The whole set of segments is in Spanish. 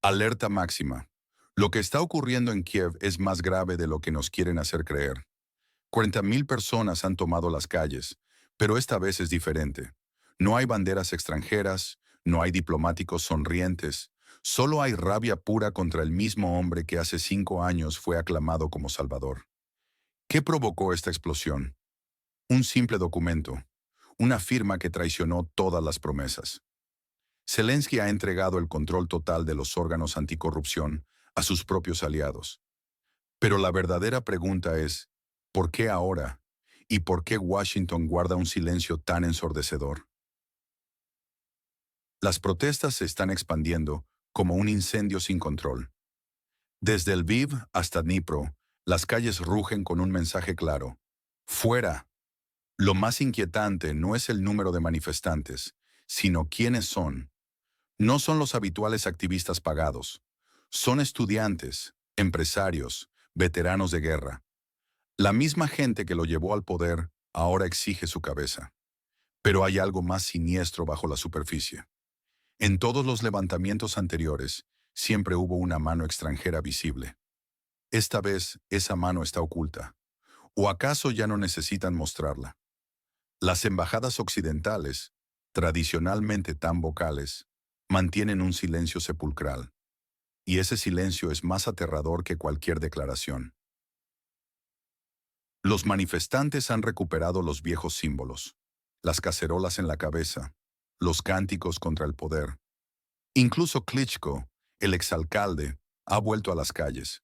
Alerta máxima. Lo que está ocurriendo en Kiev es más grave de lo que nos quieren hacer creer. 40.000 personas han tomado las calles, pero esta vez es diferente. No hay banderas extranjeras, no hay diplomáticos sonrientes, solo hay rabia pura contra el mismo hombre que hace 5 años fue aclamado como Salvador. ¿Qué provocó esta explosión? Un simple documento, una firma que traicionó todas las promesas. Zelensky ha entregado el control total de los órganos anticorrupción a sus propios aliados. Pero la verdadera pregunta es, ¿por qué ahora? ¿Y por qué Washington guarda un silencio tan ensordecedor? Las protestas se están expandiendo como un incendio sin control. Desde Lviv hasta Dnipro, las calles rugen con un mensaje claro. ¡Fuera! Lo más inquietante no es el número de manifestantes, sino quiénes son. No son los habituales activistas pagados. Son estudiantes, empresarios, veteranos de guerra. La misma gente que lo llevó al poder ahora exige su cabeza. Pero hay algo más siniestro bajo la superficie. En todos los levantamientos anteriores, siempre hubo una mano extranjera visible. Esta vez, esa mano está oculta. ¿O acaso ya no necesitan mostrarla? Las embajadas occidentales, tradicionalmente tan vocales, mantienen un silencio sepulcral. Y ese silencio es más aterrador que cualquier declaración. Los manifestantes han recuperado los viejos símbolos, las cacerolas en la cabeza, los cánticos contra el poder. Incluso Klitschko, el exalcalde, ha vuelto a las calles.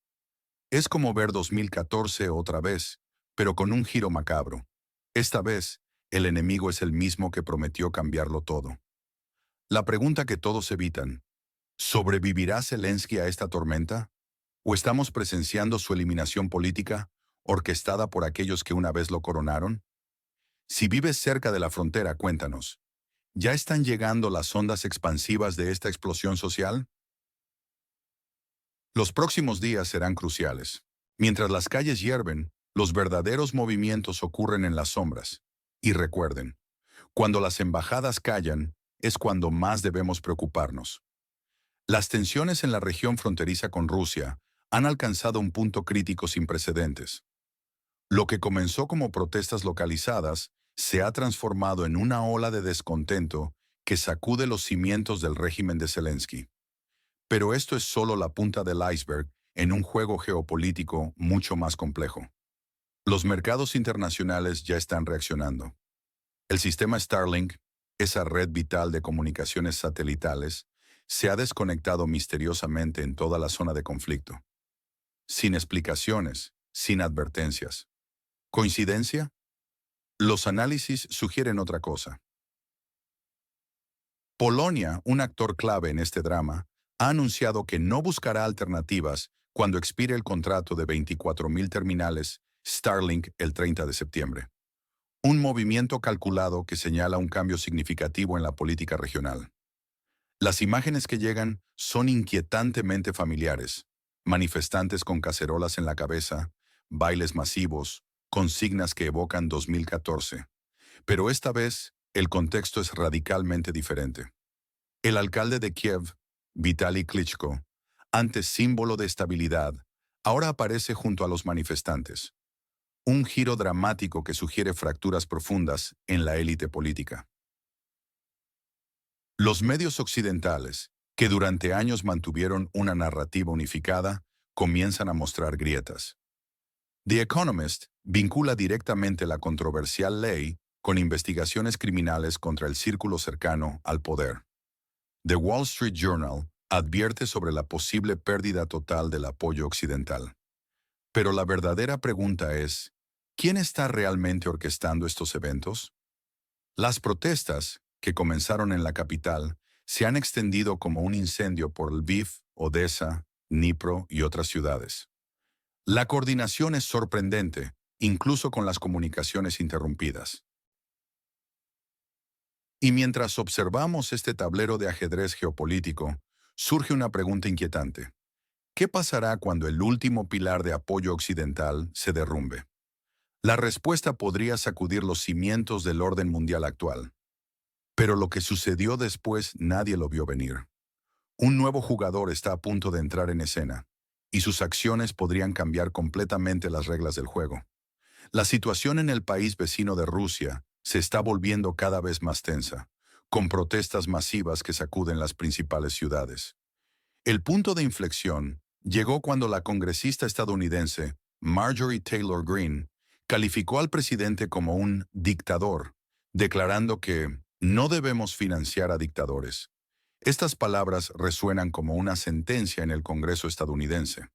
Es como ver 2014 otra vez, pero con un giro macabro. Esta vez, el enemigo es el mismo que prometió cambiarlo todo. La pregunta que todos evitan, ¿sobrevivirá Zelensky a esta tormenta? ¿O estamos presenciando su eliminación política, orquestada por aquellos que una vez lo coronaron? Si vives cerca de la frontera, cuéntanos. ¿Ya están llegando las ondas expansivas de esta explosión social? Los próximos días serán cruciales. Mientras las calles hierven, los verdaderos movimientos ocurren en las sombras. Y recuerden, cuando las embajadas callan, es cuando más debemos preocuparnos. Las tensiones en la región fronteriza con Rusia han alcanzado un punto crítico sin precedentes. Lo que comenzó como protestas localizadas se ha transformado en una ola de descontento que sacude los cimientos del régimen de Zelensky. Pero esto es solo la punta del iceberg en un juego geopolítico mucho más complejo. Los mercados internacionales ya están reaccionando. El sistema Starlink, esa red vital de comunicaciones satelitales, se ha desconectado misteriosamente en toda la zona de conflicto. Sin explicaciones, sin advertencias. ¿Coincidencia? Los análisis sugieren otra cosa. Polonia, un actor clave en este drama, ha anunciado que no buscará alternativas cuando expire el contrato de 24.000 terminales Starlink el 30 de septiembre. Un movimiento calculado que señala un cambio significativo en la política regional. Las imágenes que llegan son inquietantemente familiares. Manifestantes con cacerolas en la cabeza, bailes masivos, consignas que evocan 2014. Pero esta vez, el contexto es radicalmente diferente. El alcalde de Kiev, Vitaly Klitschko, antes símbolo de estabilidad, ahora aparece junto a los manifestantes. Un giro dramático que sugiere fracturas profundas en la élite política. Los medios occidentales, que durante años mantuvieron una narrativa unificada, comienzan a mostrar grietas. The Economist vincula directamente la controversial ley con investigaciones criminales contra el círculo cercano al poder. The Wall Street Journal advierte sobre la posible pérdida total del apoyo occidental. Pero la verdadera pregunta es, ¿quién está realmente orquestando estos eventos? Las protestas, que comenzaron en la capital, se han extendido como un incendio por Lviv, Odessa, Dnipro y otras ciudades. La coordinación es sorprendente, incluso con las comunicaciones interrumpidas. Y mientras observamos este tablero de ajedrez geopolítico, surge una pregunta inquietante. ¿Qué pasará cuando el último pilar de apoyo occidental se derrumbe? La respuesta podría sacudir los cimientos del orden mundial actual. Pero lo que sucedió después nadie lo vio venir. Un nuevo jugador está a punto de entrar en escena, y sus acciones podrían cambiar completamente las reglas del juego. La situación en el país vecino de Rusia se está volviendo cada vez más tensa, con protestas masivas que sacuden las principales ciudades. El punto de inflexión llegó cuando la congresista estadounidense Marjorie Taylor Greene calificó al presidente como un dictador, declarando que no debemos financiar a dictadores. Estas palabras resuenan como una sentencia en el Congreso estadounidense.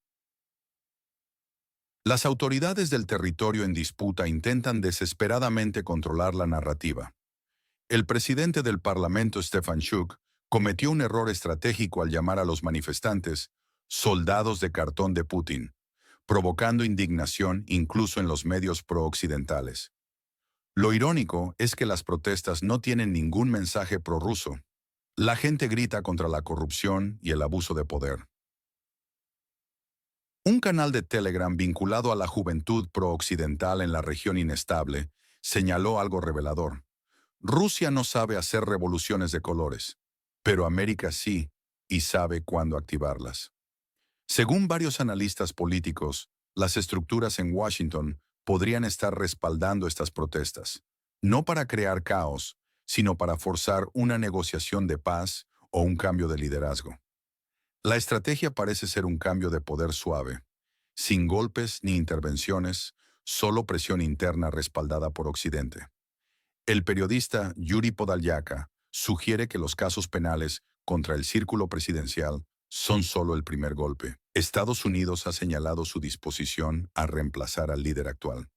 Las autoridades del territorio en disputa intentan desesperadamente controlar la narrativa. El presidente del Parlamento, Stefan Schuck, cometió un error estratégico al llamar a los manifestantes soldados de cartón de Putin, provocando indignación incluso en los medios pro-occidentales. Lo irónico es que las protestas no tienen ningún mensaje prorruso. La gente grita contra la corrupción y el abuso de poder. Un canal de Telegram vinculado a la juventud pro-occidental en la región inestable señaló algo revelador. Rusia no sabe hacer revoluciones de colores, pero América sí, y sabe cuándo activarlas. Según varios analistas políticos, las estructuras en Washington podrían estar respaldando estas protestas, no para crear caos, sino para forzar una negociación de paz o un cambio de liderazgo. La estrategia parece ser un cambio de poder suave, sin golpes ni intervenciones, solo presión interna respaldada por Occidente. El periodista Yuri Podalyaka sugiere que los casos penales contra el círculo presidencial son solo el primer golpe. Estados Unidos ha señalado su disposición a reemplazar al líder actual.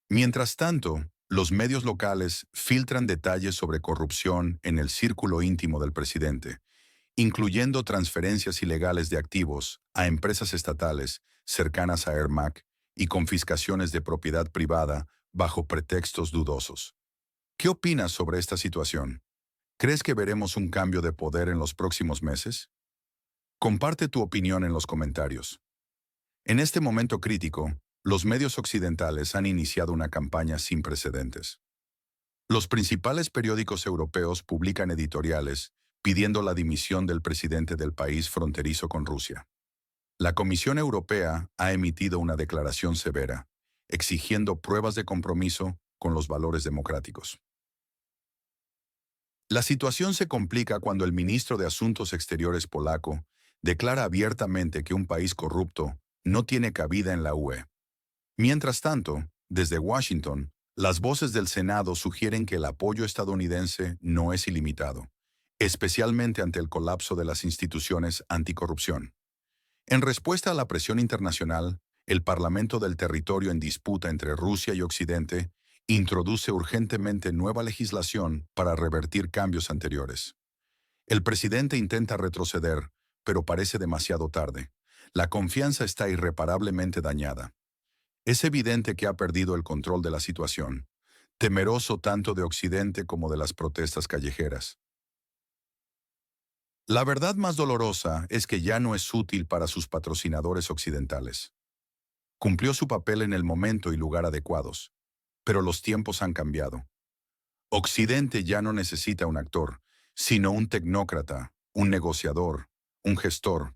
Mientras tanto, los medios locales filtran detalles sobre corrupción en el círculo íntimo del presidente, incluyendo transferencias ilegales de activos a empresas estatales cercanas a Ermak y confiscaciones de propiedad privada bajo pretextos dudosos. ¿Qué opinas sobre esta situación? ¿Crees que veremos un cambio de poder en los próximos meses? Comparte tu opinión en los comentarios. En este momento crítico, los medios occidentales han iniciado una campaña sin precedentes. Los principales periódicos europeos publican editoriales pidiendo la dimisión del presidente del país fronterizo con Rusia. La Comisión Europea ha emitido una declaración severa, exigiendo pruebas de compromiso con los valores democráticos. La situación se complica cuando el ministro de Asuntos Exteriores polaco declara abiertamente que un país corrupto no tiene cabida en la UE. Mientras tanto, desde Washington, las voces del Senado sugieren que el apoyo estadounidense no es ilimitado, especialmente ante el colapso de las instituciones anticorrupción. En respuesta a la presión internacional, el Parlamento del territorio en disputa entre Rusia y Occidente introduce urgentemente nueva legislación para revertir cambios anteriores. El presidente intenta retroceder, pero parece demasiado tarde. La confianza está irreparablemente dañada. Es evidente que ha perdido el control de la situación, temeroso tanto de Occidente como de las protestas callejeras. La verdad más dolorosa es que ya no es útil para sus patrocinadores occidentales. Cumplió su papel en el momento y lugar adecuados, pero los tiempos han cambiado. Occidente ya no necesita un actor, sino un tecnócrata, un negociador, un gestor,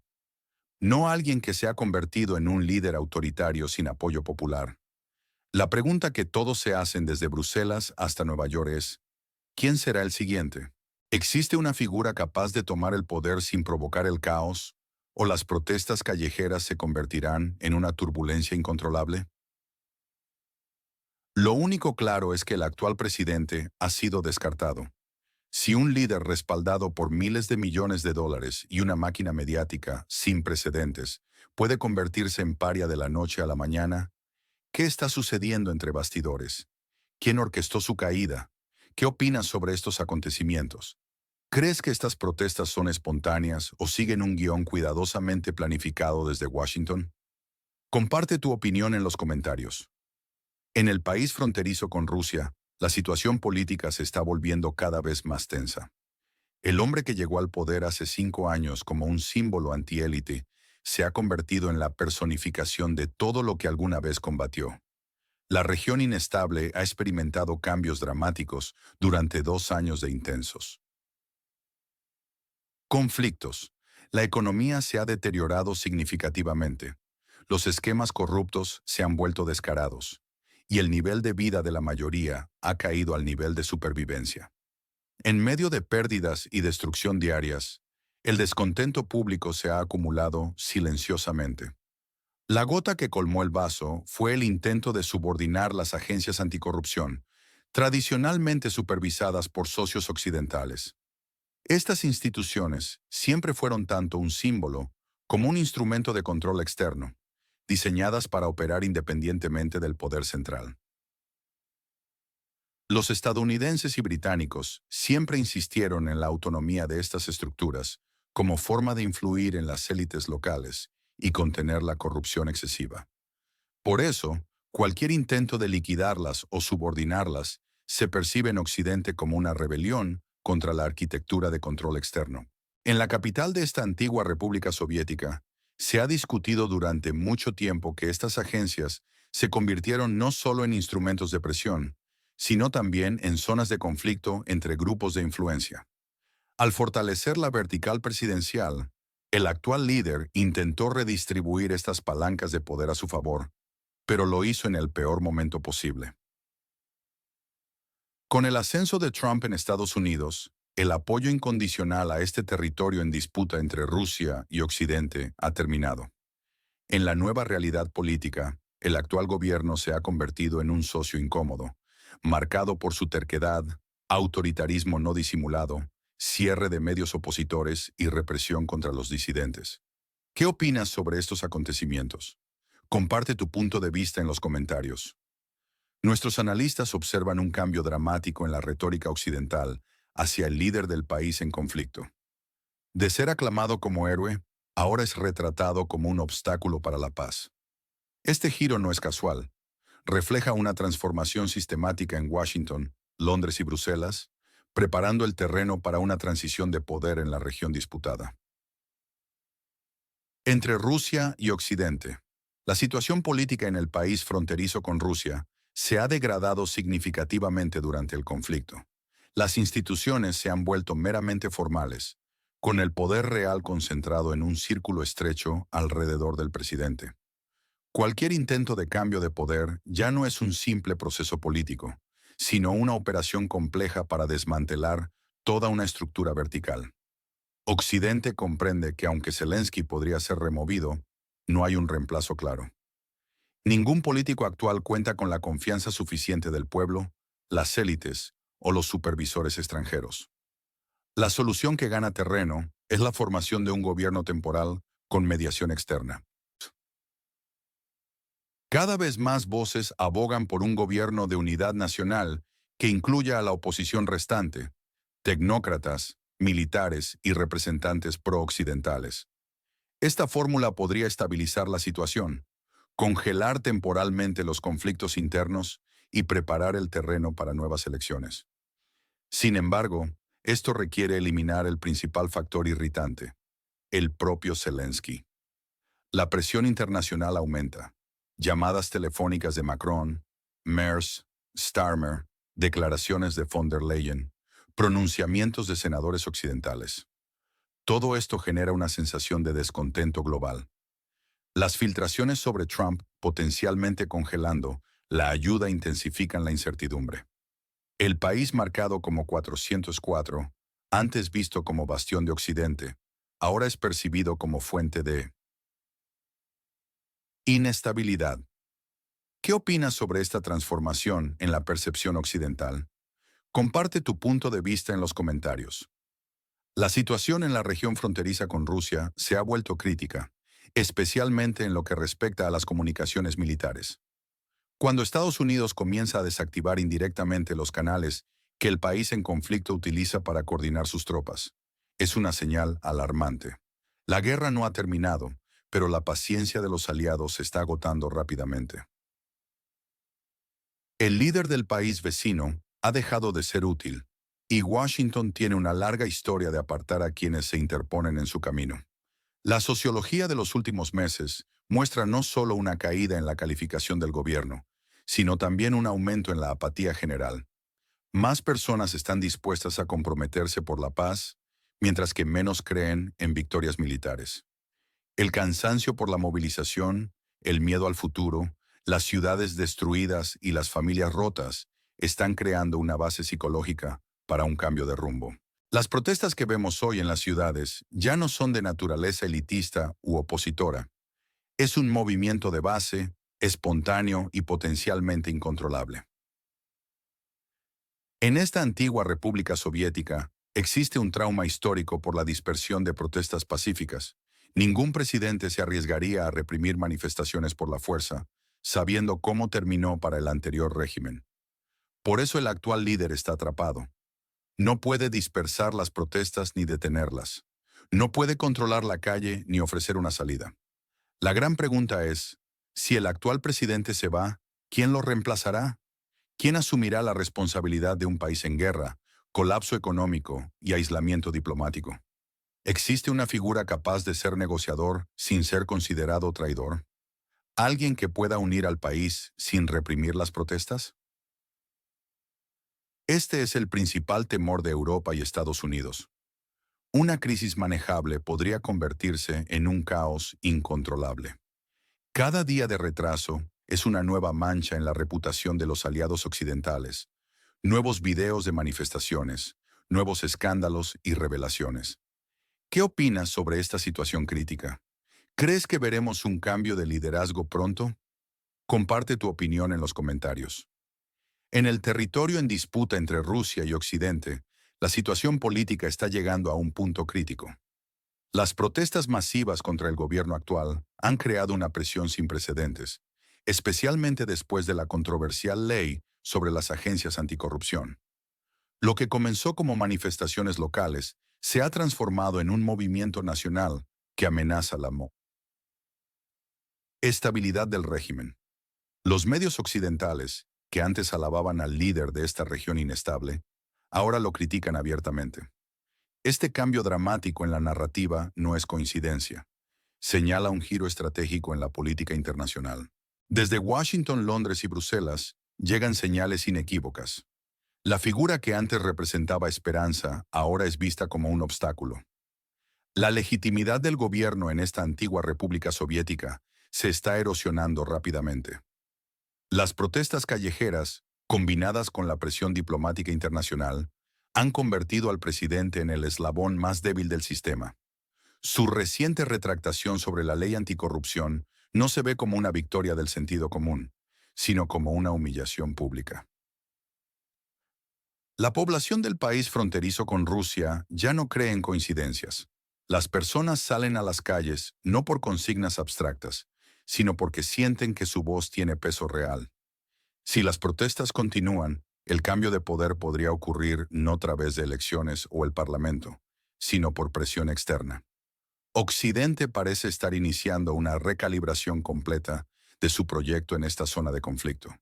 no alguien que se ha convertido en un líder autoritario sin apoyo popular. La pregunta que todos se hacen desde Bruselas hasta Nueva York es, ¿quién será el siguiente? ¿Existe una figura capaz de tomar el poder sin provocar el caos? ¿O las protestas callejeras se convertirán en una turbulencia incontrolable? Lo único claro es que el actual presidente ha sido descartado. Si un líder respaldado por miles de millones de dólares y una máquina mediática sin precedentes puede convertirse en paria de la noche a la mañana, ¿qué está sucediendo entre bastidores? ¿Quién orquestó su caída? ¿Qué opinas sobre estos acontecimientos? ¿Crees que estas protestas son espontáneas o siguen un guión cuidadosamente planificado desde Washington? Comparte tu opinión en los comentarios. En el país fronterizo con Rusia, la situación política se está volviendo cada vez más tensa. El hombre que llegó al poder hace 5 años como un símbolo antiélite se ha convertido en la personificación de todo lo que alguna vez combatió. La región inestable ha experimentado cambios dramáticos durante 2 años de intensos. Conflictos. La economía se ha deteriorado significativamente. Los esquemas corruptos se han vuelto descarados. Y el nivel de vida de la mayoría ha caído al nivel de supervivencia. En medio de pérdidas y destrucción diarias, el descontento público se ha acumulado silenciosamente. La gota que colmó el vaso fue el intento de subordinar las agencias anticorrupción, tradicionalmente supervisadas por socios occidentales. Estas instituciones siempre fueron tanto un símbolo como un instrumento de control externo, diseñadas para operar independientemente del poder central. Los estadounidenses y británicos siempre insistieron en la autonomía de estas estructuras como forma de influir en las élites locales y contener la corrupción excesiva. Por eso, cualquier intento de liquidarlas o subordinarlas se percibe en Occidente como una rebelión contra la arquitectura de control externo. En la capital de esta antigua República Soviética, se ha discutido durante mucho tiempo que estas agencias se convirtieron no solo en instrumentos de presión, sino también en zonas de conflicto entre grupos de influencia. Al fortalecer la vertical presidencial, el actual líder intentó redistribuir estas palancas de poder a su favor, pero lo hizo en el peor momento posible. Con el ascenso de Trump en Estados Unidos, el apoyo incondicional a este territorio en disputa entre Rusia y Occidente ha terminado. En la nueva realidad política, el actual gobierno se ha convertido en un socio incómodo, marcado por su terquedad, autoritarismo no disimulado, cierre de medios opositores y represión contra los disidentes. ¿Qué opinas sobre estos acontecimientos? Comparte tu punto de vista en los comentarios. Nuestros analistas observan un cambio dramático en la retórica occidental hacia el líder del país en conflicto. De ser aclamado como héroe, ahora es retratado como un obstáculo para la paz. Este giro no es casual. Refleja una transformación sistemática en Washington, Londres y Bruselas, preparando el terreno para una transición de poder en la región disputada. Entre Rusia y Occidente. La situación política en el país fronterizo con Rusia se ha degradado significativamente durante el conflicto. Las instituciones se han vuelto meramente formales, con el poder real concentrado en un círculo estrecho alrededor del presidente. Cualquier intento de cambio de poder ya no es un simple proceso político, sino una operación compleja para desmantelar toda una estructura vertical. Occidente comprende que aunque Zelensky podría ser removido, no hay un reemplazo claro. Ningún político actual cuenta con la confianza suficiente del pueblo, las élites o los supervisores extranjeros. La solución que gana terreno es la formación de un gobierno temporal con mediación externa. Cada vez más voces abogan por un gobierno de unidad nacional que incluya a la oposición restante, tecnócratas, militares y representantes pro-occidentales. Esta fórmula podría estabilizar la situación, congelar temporalmente los conflictos internos y preparar el terreno para nuevas elecciones. Sin embargo, esto requiere eliminar el principal factor irritante, el propio Zelensky. La presión internacional aumenta. Llamadas telefónicas de Macron, Merz, Starmer, declaraciones de von der Leyen, pronunciamientos de senadores occidentales. Todo esto genera una sensación de descontento global. Las filtraciones sobre Trump potencialmente congelando la ayuda intensifican la incertidumbre. El país marcado como 404, antes visto como bastión de Occidente, ahora es percibido como fuente de inestabilidad. ¿Qué opinas sobre esta transformación en la percepción occidental? Comparte tu punto de vista en los comentarios. La situación en la región fronteriza con Rusia se ha vuelto crítica, especialmente en lo que respecta a las comunicaciones militares. Cuando Estados Unidos comienza a desactivar indirectamente los canales que el país en conflicto utiliza para coordinar sus tropas, es una señal alarmante. La guerra no ha terminado, pero la paciencia de los aliados se está agotando rápidamente. El líder del país vecino ha dejado de ser útil, y Washington tiene una larga historia de apartar a quienes se interponen en su camino. La sociología de los últimos meses muestra no solo una caída en la calificación del gobierno, sino también un aumento en la apatía general. Más personas están dispuestas a comprometerse por la paz, mientras que menos creen en victorias militares. El cansancio por la movilización, el miedo al futuro, las ciudades destruidas y las familias rotas están creando una base psicológica para un cambio de rumbo. Las protestas que vemos hoy en las ciudades ya no son de naturaleza elitista u opositora. Es un movimiento de base, espontáneo y potencialmente incontrolable. En esta antigua República Soviética existe un trauma histórico por la dispersión de protestas pacíficas. Ningún presidente se arriesgaría a reprimir manifestaciones por la fuerza, sabiendo cómo terminó para el anterior régimen. Por eso el actual líder está atrapado. No puede dispersar las protestas ni detenerlas. No puede controlar la calle ni ofrecer una salida. La gran pregunta es, si el actual presidente se va, ¿quién lo reemplazará? ¿Quién asumirá la responsabilidad de un país en guerra, colapso económico y aislamiento diplomático? ¿Existe una figura capaz de ser negociador sin ser considerado traidor? ¿Alguien que pueda unir al país sin reprimir las protestas? Este es el principal temor de Europa y Estados Unidos. Una crisis manejable podría convertirse en un caos incontrolable. Cada día de retraso es una nueva mancha en la reputación de los aliados occidentales, nuevos videos de manifestaciones, nuevos escándalos y revelaciones. ¿Qué opinas sobre esta situación crítica? ¿Crees que veremos un cambio de liderazgo pronto? Comparte tu opinión en los comentarios. En el territorio en disputa entre Rusia y Occidente, la situación política está llegando a un punto crítico. Las protestas masivas contra el gobierno actual han creado una presión sin precedentes, especialmente después de la controversial ley sobre las agencias anticorrupción. Lo que comenzó como manifestaciones locales se ha transformado en un movimiento nacional que amenaza la estabilidad del régimen. Los medios occidentales, que antes alababan al líder de esta región inestable, ahora lo critican abiertamente. Este cambio dramático en la narrativa no es coincidencia. Señala un giro estratégico en la política internacional. Desde Washington, Londres y Bruselas llegan señales inequívocas. La figura que antes representaba esperanza ahora es vista como un obstáculo. La legitimidad del gobierno en esta antigua República Soviética se está erosionando rápidamente. Las protestas callejeras, combinadas con la presión diplomática internacional, han convertido al presidente en el eslabón más débil del sistema. Su reciente retractación sobre la ley anticorrupción no se ve como una victoria del sentido común, sino como una humillación pública. La población del país fronterizo con Rusia ya no cree en coincidencias. Las personas salen a las calles no por consignas abstractas, sino porque sienten que su voz tiene peso real. Si las protestas continúan, el cambio de poder podría ocurrir no a través de elecciones o el Parlamento, sino por presión externa. Occidente parece estar iniciando una recalibración completa de su proyecto en esta zona de conflicto.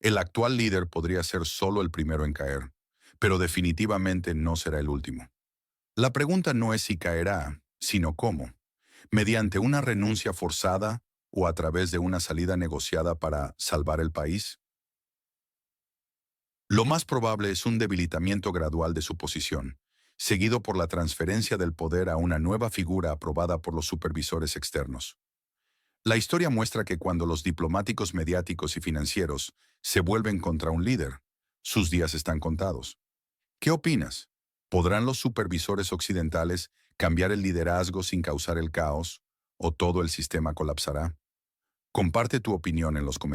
El actual líder podría ser solo el primero en caer, pero definitivamente no será el último. La pregunta no es si caerá, sino cómo. ¿Mediante una renuncia forzada o a través de una salida negociada para salvar el país? Lo más probable es un debilitamiento gradual de su posición, seguido por la transferencia del poder a una nueva figura aprobada por los supervisores externos. La historia muestra que cuando los diplomáticos mediáticos y financieros se vuelven contra un líder, sus días están contados. ¿Qué opinas? ¿Podrán los supervisores occidentales cambiar el liderazgo sin causar el caos, o todo el sistema colapsará? Comparte tu opinión en los comentarios.